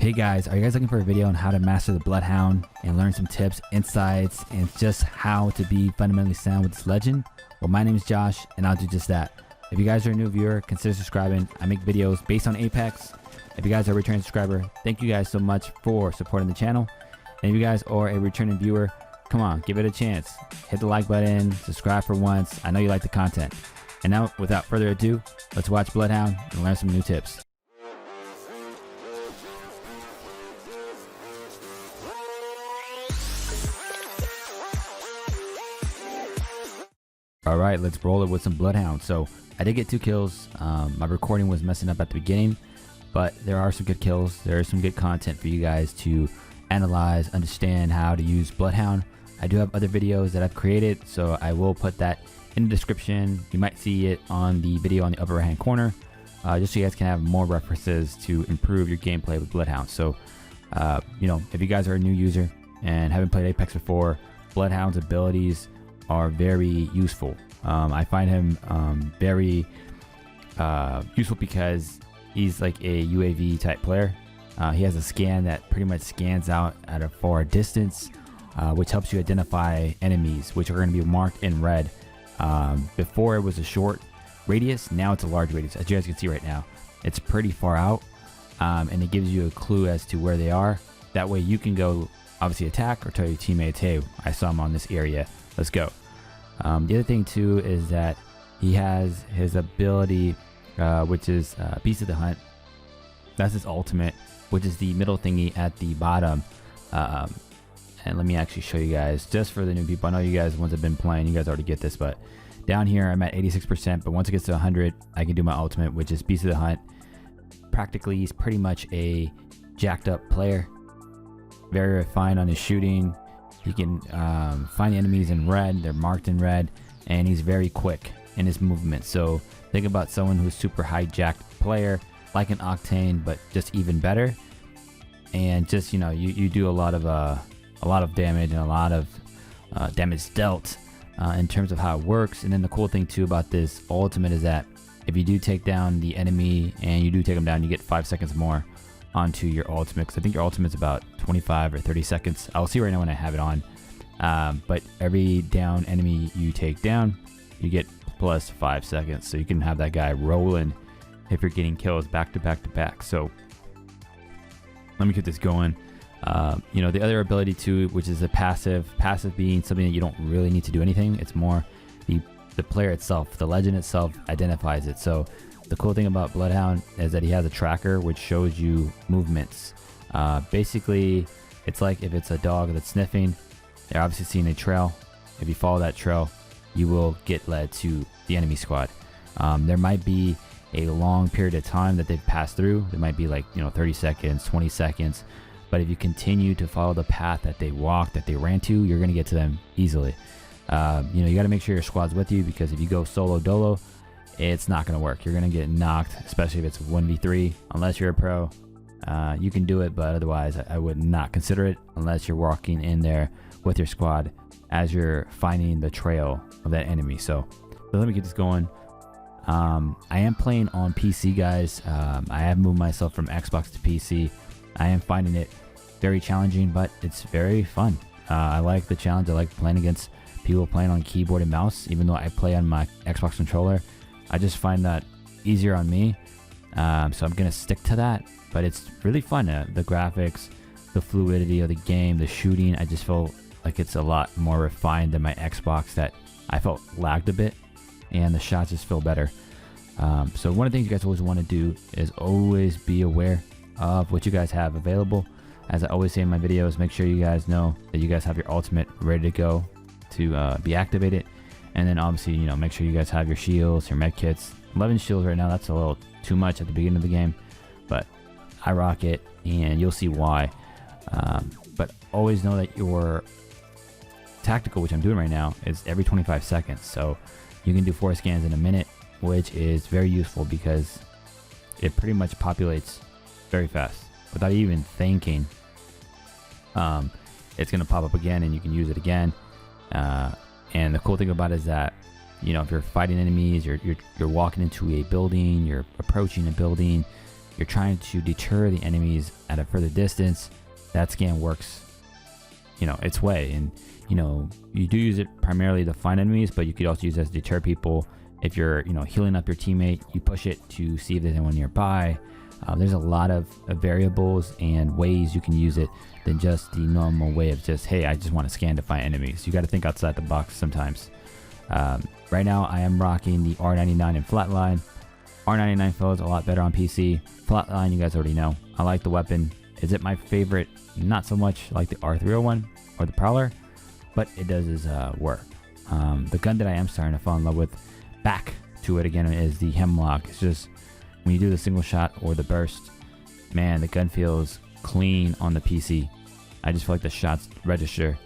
Hey guys, are you guys looking for a video on how to master the Bloodhound and learn some tips, insights, and just how to be fundamentally sound with this legend? Well, my name is Josh and I'll do just that. If you guys are a new viewer, consider subscribing. I make videos based on Apex. If you guys are a returning subscriber, thank you guys so much for supporting the channel. And if you guys are a returning viewer, come on, give it a chance. Hit the like button, subscribe for once. I know you like the content. And now, without further ado, let's watch Bloodhound and learn some new tips. Alright, let's roll it with some Bloodhound. So I did get 2 kills. My recording was messing up at the beginning, but there are some good kills. There is some good content for you guys to analyze, understand how to use Bloodhound. I do have other videos that I've created, so I will put that in the description. You might see it on the video on the upper right hand corner, just so you guys can have more references to improve your gameplay with Bloodhound. So you know, if you guys are a new user and haven't played Apex before, Bloodhound's abilities are very useful. I find him very useful because he's like a UAV type player. He has a scan that pretty much scans out at a far distance, which helps you identify enemies, which are going to be marked in red. Before it was a short radius, now it's a large radius. As you guys can see right now, it's pretty far out, and it gives you a clue as to where they are. That way you can go obviously attack or tell your teammates, hey, I saw him on this area, let's go. The other thing too is that he has his ability, which is Beast of the Hunt. That's his ultimate, which is the middle thingy at the bottom. And let me actually show you guys, just for the new people. I know you guys, once have been playing, you guys already get this, but down here I'm at 86%, but once it gets to 100, I can do my ultimate, which is Beast of the Hunt. Practically, he's pretty much a jacked up player, very refined on his shooting. He can find enemies in red, they're marked in red, and he's very quick in his movement. So think about someone who's super high jacked player, like an Octane, but just even better. And just, you know, you do a lot of damage and a lot of damage dealt in terms of how it works. And then the cool thing too about this ultimate is that if you do take down the enemy and you do take them down, you get 5 seconds more onto your ultimate, because I think your ultimate's about 25 or 30 seconds. I'll see right now when I have it on. But every down enemy you take down, you get plus 5 seconds. So you can have that guy rolling if you're getting kills back to back to back. So let me get this going. You know, the other ability too, which is a passive being something that you don't really need to do anything. It's more the player itself, the legend itself identifies it. So the cool thing about Bloodhound is that he has a tracker which shows you movements. Basically, it's like if it's a dog that's sniffing, they're obviously seeing a trail. If you follow that trail, you will get led to the enemy squad. There might be a long period of time that they've passed through. There might be like, you know, 30 seconds, 20 seconds. But if you continue to follow the path that they walked, that they ran to, you're going to get to them easily. You know, you got to make sure your squad's with you, because if you go solo dolo, it's not going to work. You're going to get knocked, especially if it's 1v3. Unless you're a pro, you can do it, but otherwise I would not consider it unless you're walking in there with your squad as you're finding the trail of that enemy. So let me get this going. I am playing on PC, guys. I have moved myself from Xbox to PC. I am finding it very challenging, but it's very fun. I like the challenge. I like playing against people playing on keyboard and mouse, even though I play on my Xbox controller. I just find that easier on me, so I'm gonna stick to that. But it's really fun. The graphics, the fluidity of the game, the shooting, I just feel like it's a lot more refined than my Xbox that I felt lagged a bit, and the shots just feel better. So one of the things you guys always want to do is always be aware of what you guys have available. As I always say in my videos, make sure you guys know that you guys have your ultimate ready to go to be activated. And then obviously, you know, make sure you guys have your shields, your med kits. 11 shields right now, that's a little too much at the beginning of the game, but I rock it, and you'll see why. But always know that your tactical, which I'm doing right now, is every 25 seconds. So you can do 4 scans in a minute, which is very useful because it pretty much populates very fast without even thinking. It's going to pop up again, and you can use it again. And the cool thing about it is that, you know, if you're fighting enemies, you're walking into a building, you're approaching a building, you're trying to deter the enemies at a further distance, that scan works, you know, its way. And you know, you do use it primarily to find enemies, but you could also use it to deter people. If you're, you know, healing up your teammate, you push it to see if there's anyone nearby. There's a lot of variables and ways you can use it than just the normal way of just, hey, I just want to scan to find enemies. You got to think outside the box sometimes. Right now, I am rocking the R99 in Flatline. R99 feels a lot better on PC. Flatline, you guys already know. I like the weapon. Is it my favorite? Not so much like the R301 or the Prowler, but it does its work. The gun that I am starting to fall in love with, back to it again, is the Hemlock. It's just, when you do the single shot or the burst, man, the gun feels clean on the PC. I just feel like the shots register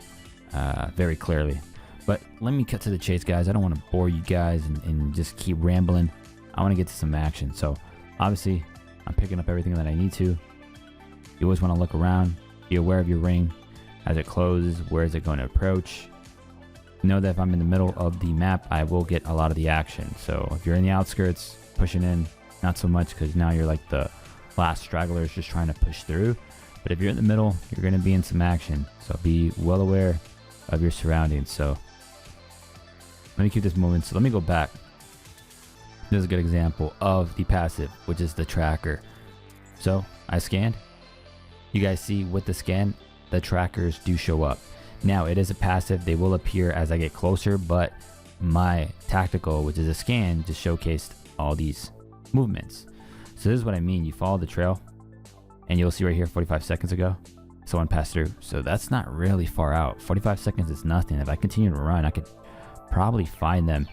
very clearly. But let me cut to the chase, guys. I don't want to bore you guys and just keep rambling. I want to get to some action. So obviously, I'm picking up everything that I need to. You always want to look around, be aware of your ring as it closes. Where is it going to approach? Know that if I'm in the middle of the map, I will get a lot of the action. So if you're in the outskirts, pushing in, not so much, because now you're like the last stragglers just trying to push through. But if you're in the middle, you're going to be in some action. So be well aware of your surroundings. So let me keep this moving. So let me go back. This is a good example of the passive, which is the tracker. So I scanned. You guys see with the scan, the trackers do show up. Now it is a passive. They will appear as I get closer, but my tactical, which is a scan, just showcased all these movements. So this is what I mean. You follow the trail and you'll see right here 45 seconds ago someone passed through. So that's not really far out. 45 seconds is nothing. If I continue to run, I could probably find them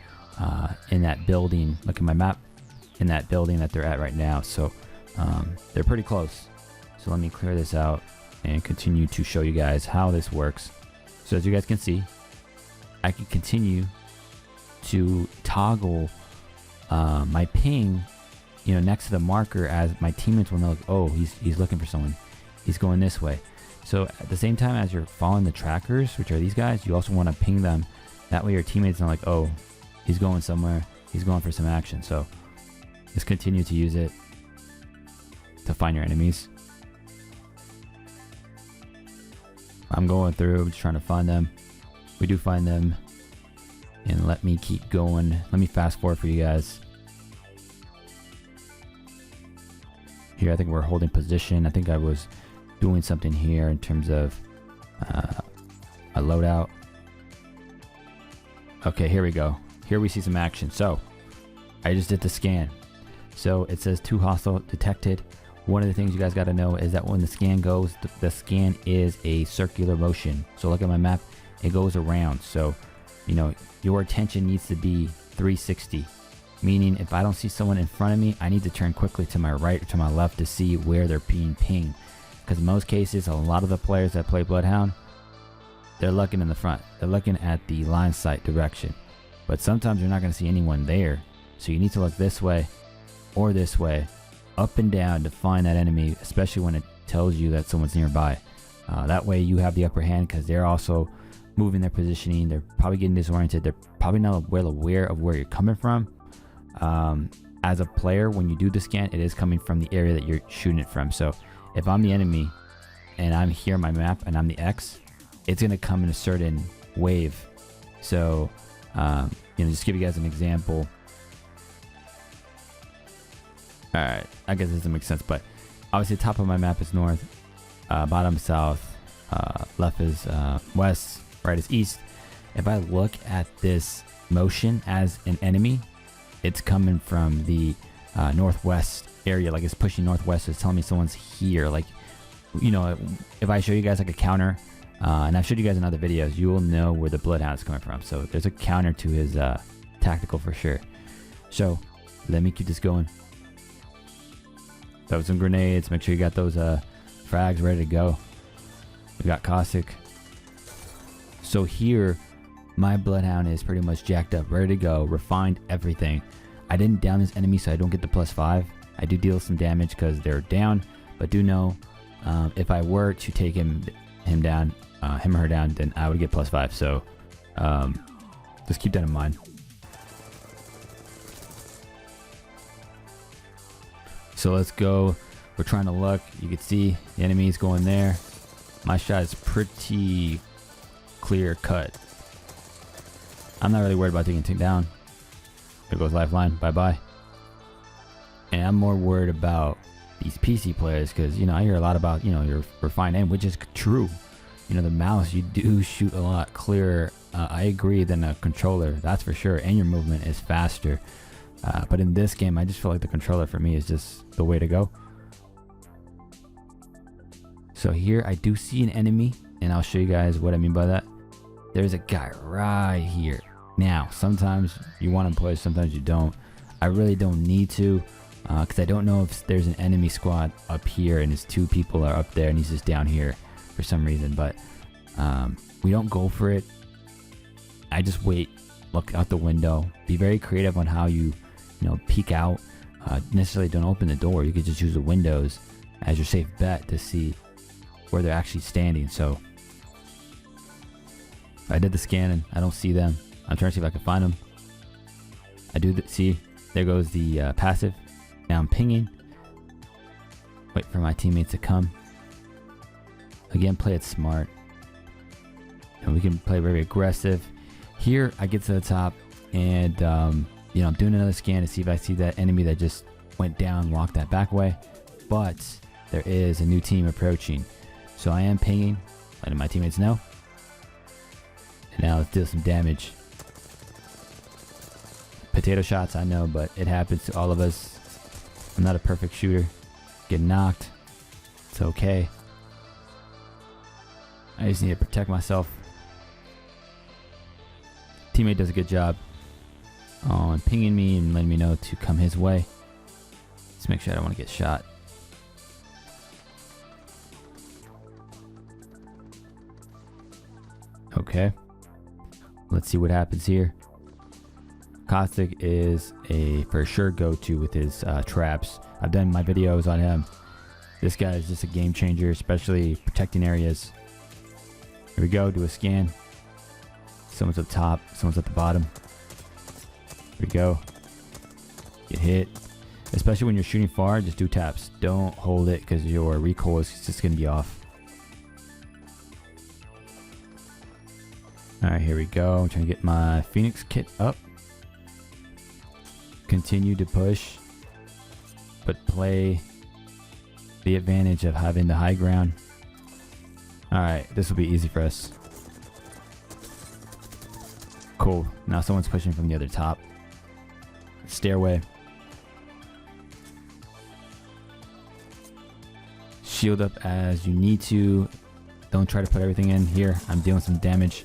in that building. Look at my map, in that building that they're at right now. So they're pretty close. So let me clear this out and continue to show you guys how this works. So as you guys can see, I can continue to toggle my ping, you know, next to the marker, as my teammates will know, oh, he's looking for someone, he's going this way. So at the same time as you're following the trackers, which are these guys, you also want to ping them. That way your teammates know, like, oh, he's going somewhere, he's going for some action. So just continue to use it to find your enemies. I'm going through, just trying to find them. We do find them. And let me keep going. Let me fast forward for you guys. Here, I think we're holding position. I think I was doing something here in terms of a loadout. Okay, here we go. Here we see some action. So I just did the scan. So it says 2 hostile detected. One of the things you guys got to know is that when the scan goes, the scan is a circular motion. So look at my map, it goes around. So, you know, your attention needs to be 360. Meaning if I don't see someone in front of me, I need to turn quickly to my right or to my left to see where they're being pinged. Because in most cases, a lot of the players that play Bloodhound, they're looking in the front. They're looking at the line sight direction. But sometimes you're not going to see anyone there. So you need to look this way or this way, up and down, to find that enemy, especially when it tells you that someone's nearby. That way you have the upper hand, because they're also moving their positioning. They're probably getting disoriented. They're probably not well aware of where you're coming from. As a player, when you do the scan, it is coming from the area that you're shooting it from. So if I'm the enemy and I'm here on my map and I'm the X, it's going to come in a certain wave. So, you know, just give you guys an example. All right, I guess this doesn't make sense, but obviously the top of my map is north, bottom south, left is west, right is east. If I look at this motion as an enemy, it's coming from the northwest area, like it's pushing northwest. So it's telling me someone's here. Like, you know, if I show you guys like a counter, and I've showed you guys in other videos, you will know where the Bloodhound is coming from. So there's a counter to his tactical for sure. So let me keep this going. Throw some grenades. Make sure you got those frags ready to go. We got Caustic. So here, my Bloodhound is pretty much jacked up, ready to go, refined everything. I didn't down this enemy, so I don't get the +5. I do deal some damage because they're down, but do know if I were to take him down, him or her down, then I would get +5. So just keep that in mind. So let's go. We're trying to look. You can see the enemy's going there. My shot is pretty clear cut. I'm not really worried about taking it down. There goes lifeline. Bye-bye. And I'm more worried about these PC players because, you know, I hear a lot about, you know, your refined aim, which is true. You know, the mouse, you do shoot a lot clearer, I agree, than a controller. That's for sure. And your movement is faster. But in this game, I just feel like the controller for me is just the way to go. So here I do see an enemy, and I'll show you guys what I mean by that. There's a guy right here. Now, sometimes you want to push, sometimes you don't. I really don't need to, because I don't know if there's an enemy squad up here and his 2 people are up there and he's just down here for some reason. But we don't go for it. I just wait, look out the window, be very creative on how you know, peek out. Necessarily don't open the door. You could just use the windows as your safe bet to see where they're actually standing. So I did the scan and I don't see them. I'm trying to see if I can find them. I do see, there goes the passive. Now I'm pinging. Wait for my teammates to come. Again, play it smart. And we can play very aggressive. Here I get to the top and you know, I'm doing another scan to see if I see that enemy that just went down, walked that back way. But there is a new team approaching. So I am pinging, letting my teammates know. And now let's deal some damage. Potato shots, I know, but it happens to all of us. I'm not a perfect shooter. Get knocked. It's okay. I just need to protect myself. Teammate does a good job on pinging me and letting me know to come his way. Let's make sure I don't want to get shot. Okay. Let's see what happens here. Caustic is a for sure go-to with his traps. I've done my videos on him. This guy is just a game changer, especially protecting areas. Here we go, do a scan. Someone's up top, someone's at the bottom. Here we go. Get hit. Especially when you're shooting far, just do taps. Don't hold it because your recoil is just going to be off. Alright, here we go. I'm trying to get my Phoenix kit up. Continue to push, but play the advantage of having the high ground. Alright, this will be easy for us. Cool. Now someone's pushing from the other top. Stairway. Shield up as you need to. Don't try to put everything in here. I'm dealing some damage.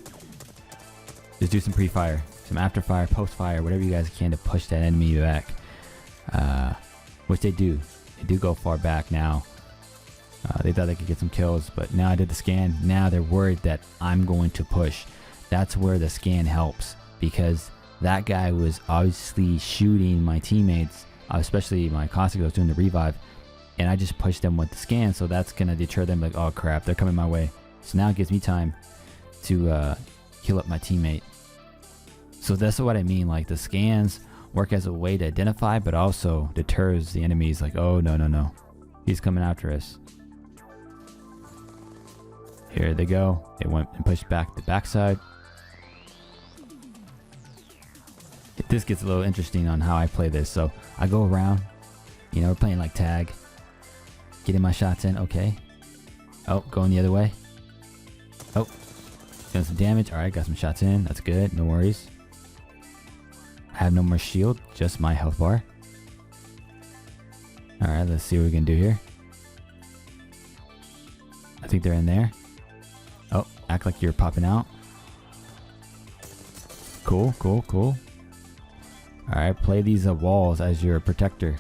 Just do some pre-fire, some after-fire, post-fire, whatever you guys can to push that enemy back. Which they do. They do go far back now. They thought they could get some kills, but now I did the scan. Now they're worried that I'm going to push. That's where the scan helps, because that guy was obviously shooting my teammates, especially my Caustic. I was doing the revive, and I just pushed them with the scan, so that's going to deter them, like, oh crap, they're coming my way. So now it gives me time to heal up my teammate. So that's what I mean, like the scans work as a way to identify, but also deters the enemies, like, oh no, he's coming after us. Here they go. They went and pushed back the backside. This gets a little interesting on how I play this. So I go around, you know, we're playing like tag, getting my shots in. Okay. Oh, going the other way. Oh, doing some damage. All right, got some shots in. That's good. No worries. I have no more shield, just my health bar. All right, let's see what we can do here. I think they're in there. Oh, act like you're popping out. Cool. All right, play these walls as your protector.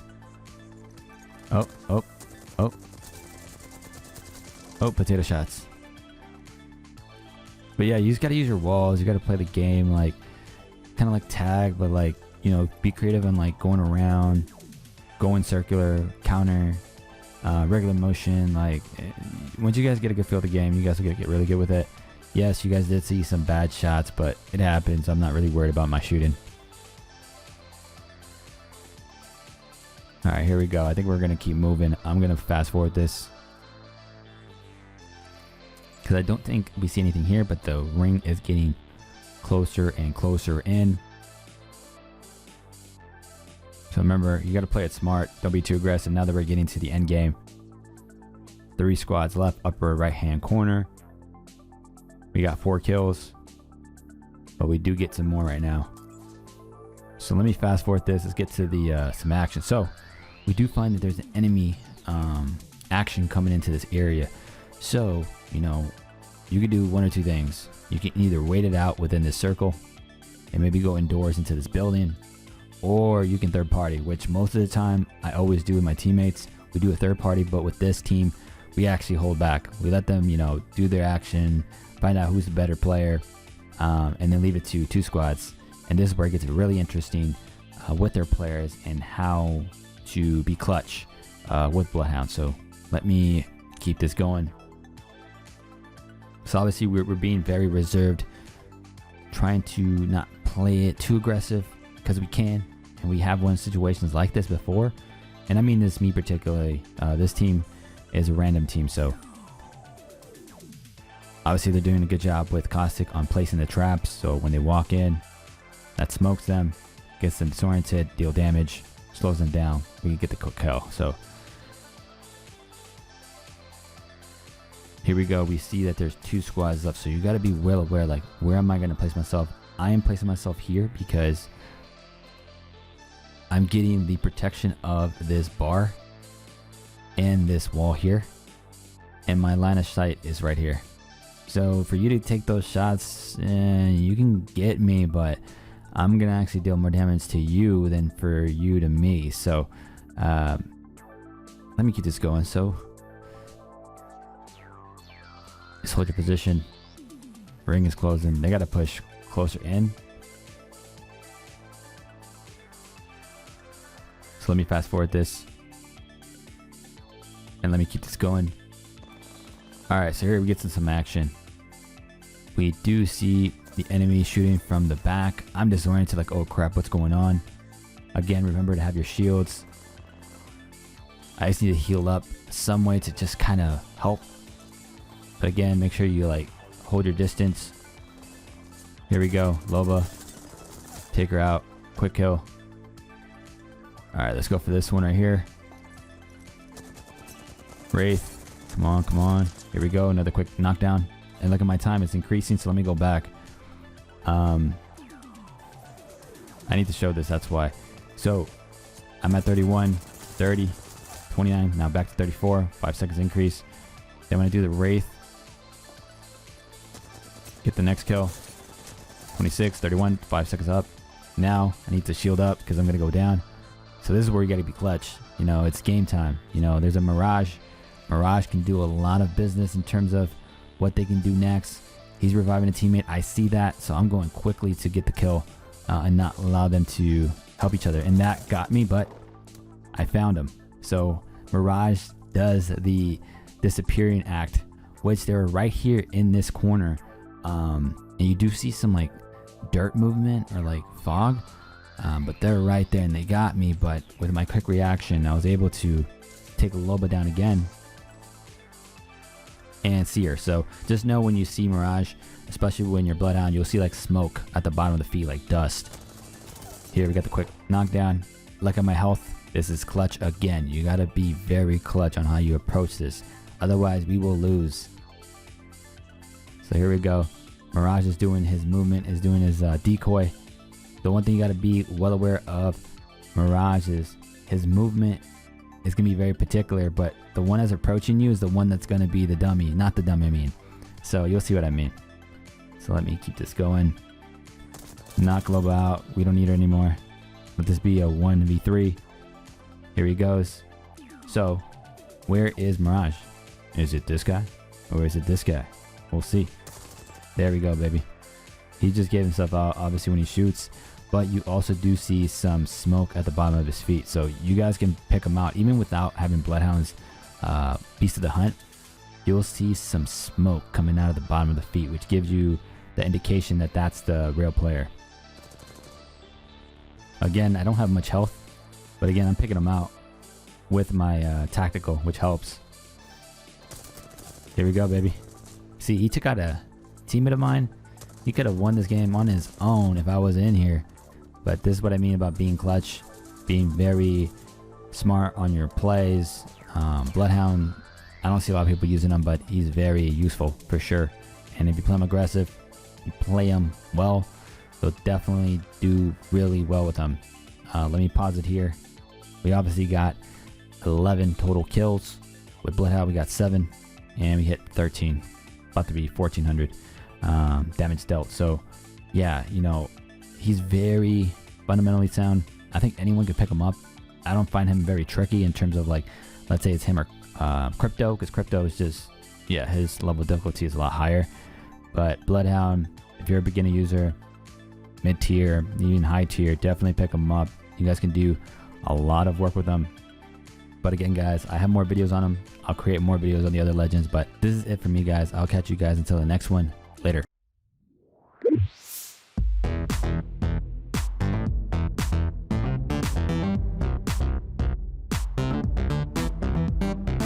Oh, potato shots. But yeah, you just gotta use your walls. You gotta play the game like, kind of like tag, but like, you know, be creative and like going around, going circular, counter, regular motion. Like, once you guys get a good feel of the game, you guys will get really good with it. Yes, you guys did see some bad shots, but it happens. I'm not really worried about my shooting. All right, here we go. I think we're going to keep moving. I'm going to fast forward this because I don't think we see anything here, but the ring is getting closer and closer in. So remember, you got to play it smart. Don't be too aggressive. Now that we're getting to the end game, 3 squads left, upper right hand corner. We got 4 kills, but we do get some more right now. So let me fast forward this. Let's get to the some action. So we do find that there's an enemy action coming into this area. So, you know, you can do one or two things. You can either wait it out within this circle and maybe go indoors into this building, or you can third party, which most of the time I always do with my teammates. We do a third party, but with this team, we actually hold back. We let them, you know, do their action, find out who's the better player, and then leave it to 2 squads. And this is where it gets really interesting with their players and how to be clutch with Bloodhound. So let me keep this going. So obviously we're being very reserved, trying to not play it too aggressive because we can, and we have won situations like this before. And I mean this, me particularly. This team is a random team, so obviously they're doing a good job with Caustic on placing the traps. So when they walk in, that smokes them, gets them disoriented, deal damage, slows them down. We can get the quick kill. So here we go. We see that there's 2 squads left, so you got to be well aware, like, where am I going to place myself? I am placing myself here because I'm getting the protection of this bar and this wall here, and my line of sight is right here. So for you to take those shots, you can get me, but I'm gonna actually deal more damage to you than for you to me. So let me keep this going. So just hold your position. Ring is closing. They gotta push closer in. So let me fast forward this and let me keep this going. All right, so here we get to some action. We do see the enemy shooting from the back. I'm disoriented, like, oh crap, what's going on? Again, remember to have your shields. I just need to heal up some way to just kind of help. But again, make sure you, like, hold your distance. Here we go, Loba. Take her out, quick kill. All right, let's go for this one right here. Wraith. Come on, come on. Here we go, another quick knockdown. And look at my time, it's increasing, so let me go back. I need to show this, that's why. So I'm at 31, 30, 29, now back to 34, 5 seconds increase. Then when I do the Wraith, get the next kill. 26, 31, 5 seconds up. Now I need to shield up because I'm gonna go down. So this is where you gotta be clutch. You know, it's game time. You know, there's a Mirage. Mirage can do a lot of business in terms of what they can do next. He's reviving a teammate. I see that, so I'm going quickly to get the kill and not allow them to help each other. And that got me, but I found him. So Mirage does the disappearing act, which they're right here in this corner. And you do see some, like, dirt movement or, like, fog, but they're right there and they got me. But with my quick reaction, I was able to take Loba down again and see her. So just know when you see Mirage, especially when you're Bloodhound, you'll see, like, smoke at the bottom of the feet, like dust. Here we got the quick knockdown. Look at my health. This is clutch again. You gotta be very clutch on how you approach this, otherwise we will lose. So here we go. Mirage is doing his movement, is doing his decoy. The one thing you gotta be well aware of Mirage is his movement is gonna be very particular, but the one that's approaching you is the one that's gonna be the dummy, not the dummy, I mean. So you'll see what I mean. So let me keep this going. Knock Loba out. We don't need her anymore. Let this be a 1v3. Here he goes. So where is Mirage? Is it this guy or is it this guy? We'll see. There we go, baby. He just gave himself out, obviously, when he shoots, but you also do see some smoke at the bottom of his feet. So you guys can pick him out even without having Bloodhound's Beast of the Hunt. You'll see some smoke coming out of the bottom of the feet, which gives you the indication that that's the real player. Again, I don't have much health, but again, I'm picking him out. with my tactical, which helps. Here we go, baby. See, he took out a teammate of mine. He could have won this game on his own if I was in here. But this is what I mean about being clutch, being very smart on your plays. Bloodhound, I don't see a lot of people using him, but he's very useful for sure. And if you play him aggressive, you play him well, you'll definitely do really well with him. Let me pause it here. We obviously got 11 total kills. With Bloodhound, we got 7, and we hit 13. About to be 1400 damage dealt. So yeah, you know, he's very fundamentally sound. I think anyone could pick him up. I don't find him very tricky in terms of, like, let's say it's him or Crypto, because Crypto is just, yeah, his level of difficulty is a lot higher. But Bloodhound, if you're a beginner user, mid tier, even high tier, definitely pick him up. You guys can do a lot of work with them. But again, guys, I have more videos on them. I'll create more videos on the other legends, but this is it for me, guys. I'll catch you guys until the next one. Later.